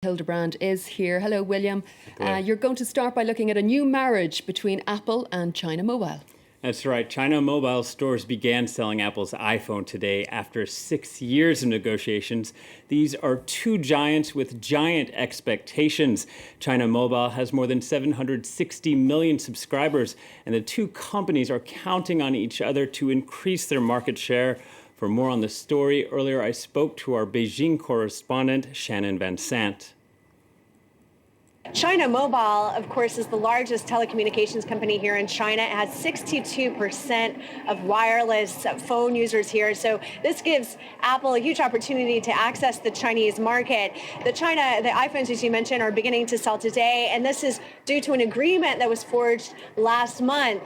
Hildebrand is here. Hello, William. You're going to start by looking at a new marriage between Apple and China Mobile. That's right. China Mobile stores began selling Apple's iPhone today after 6 years of negotiations. These are two giants with giant expectations. China Mobile has more than 760 million subscribers, and the two companies are counting on each other to increase their market share. For more on the story, earlier I spoke to our Beijing correspondent, Shannon Van Sant. China Mobile, of course, is the largest telecommunications company here in China. It has 62% of wireless phone users here. So this gives Apple a huge opportunity to access the Chinese market. The iPhones, as you mentioned, are beginning to sell today. And this is due to an agreement that was forged last month.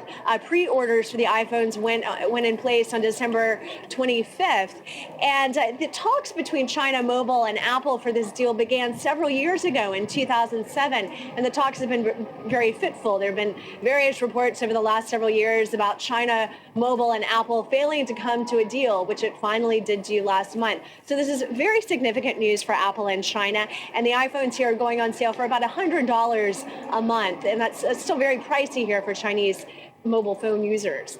Pre-orders for the iPhones went in place on December 25th. And the talks between China Mobile and Apple for this deal began several years ago in 2007. And the talks have been very fitful. There have been various reports over the last several years about China Mobile and Apple failing to come to a deal, which it finally did do last month. So this is very significant news for Apple and China. And the iPhones here are going on sale for about $100 a month. And that's still very pricey here for Chinese mobile phone users.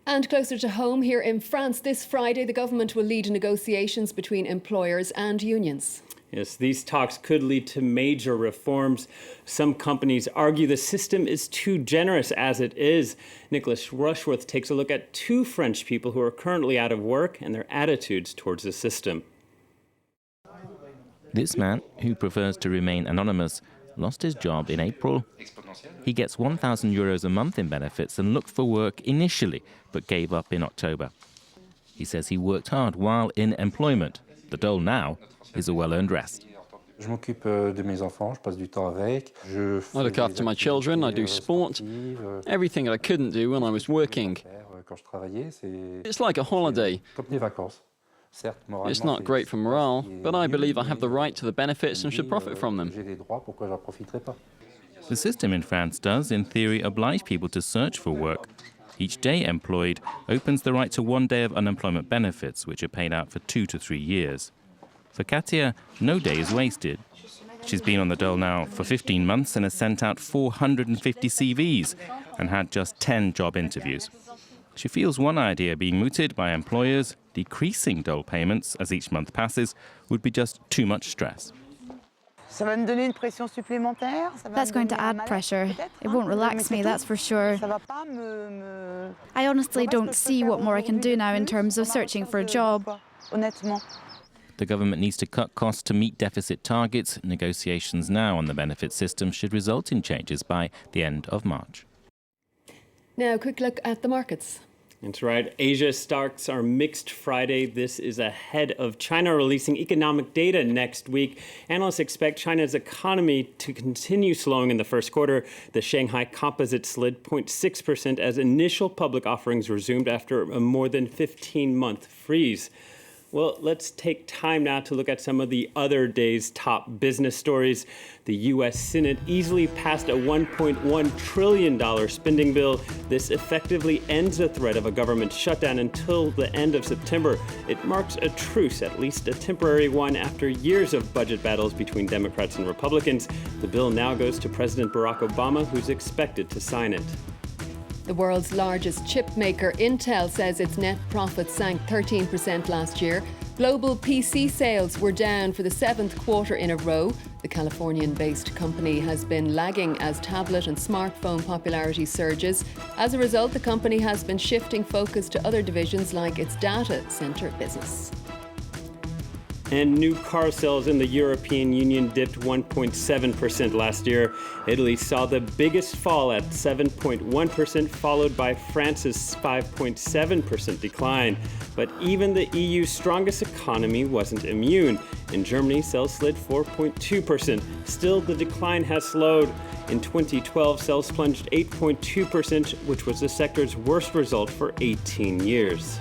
And closer to home, here in France, this Friday, the government will lead negotiations between employers and unions. Yes, these talks could lead to major reforms. Some companies argue the system is too generous as it is. Nicholas Rushworth takes a look at two French people who are currently out of work and their attitudes towards the system. This man, who prefers to remain anonymous, lost his job in April. He gets €1,000 a month in benefits and looked for work initially, but gave up in October. He says he worked hard while in employment. The dole now is a well-earned rest. I look after my children, I do sport, everything I couldn't do when I was working. It's like a holiday. It's not great for morale, but I believe I have the right to the benefits and should profit from them. The system in France does, in theory, oblige people to search for work. Each day employed opens the right to 1 day of unemployment benefits, which are paid out for 2 to 3 years. For Katia, no day is wasted. She's been on the dole now for 15 months and has sent out 450 CVs and had just 10 job interviews. She feels one idea being mooted by employers, decreasing dole payments as each month passes, would be just too much stress. That's going to add pressure. It won't relax me, that's for sure. I honestly don't see what more I can do now in terms of searching for a job. The government needs to cut costs to meet deficit targets. Negotiations now on the benefit system should result in changes by the end of March. Now, a quick look at the markets. That's right. Asia stocks are mixed Friday. This is ahead of China releasing economic data next week. Analysts expect China's economy to continue slowing in the first quarter. The Shanghai Composite slid 0.6% as initial public offerings resumed after a more than 15-month freeze. Well, let's take time now to look at some of the other day's top business stories. The U.S. Senate easily passed a $1.1 trillion spending bill. This effectively ends the threat of a government shutdown until the end of September. It marks a truce, at least a temporary one, after years of budget battles between Democrats and Republicans. The bill now goes to President Barack Obama, who's expected to sign it. The world's largest chip maker, Intel, says its net profits sank 13% last year. Global PC sales were down for the 7th quarter in a row. The Californian-based company has been lagging as tablet and smartphone popularity surges. As a result, the company has been shifting focus to other divisions like its data center business. And new car sales in the European Union dipped 1.7% last year. Italy saw the biggest fall at 7.1%, followed by France's 5.7% decline. But even the EU's strongest economy wasn't immune. In Germany, sales slid 4.2%. Still, the decline has slowed. In 2012, sales plunged 8.2%, which was the sector's worst result for 18 years.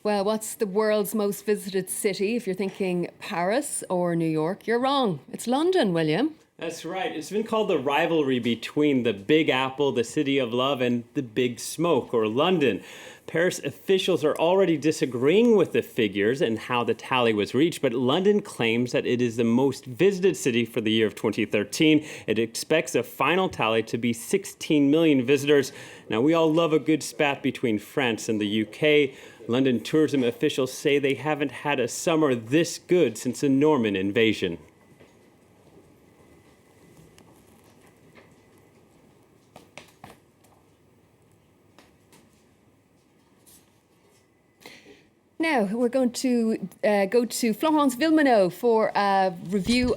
Well, what's the world's most visited city? If you're thinking Paris or New York, you're wrong. It's London, William. That's right. It's been called the rivalry between the Big Apple, the City of Love, and the Big Smoke, or London. Paris officials are already disagreeing with the figures and how the tally was reached, but London claims that it is the most visited city for the year of 2013. It expects the final tally to be 16 million visitors. Now, we all love a good spat between France and the UK. London tourism officials say they haven't had a summer this good since the Norman invasion. Now we're going to go to Florence Villeminot for a review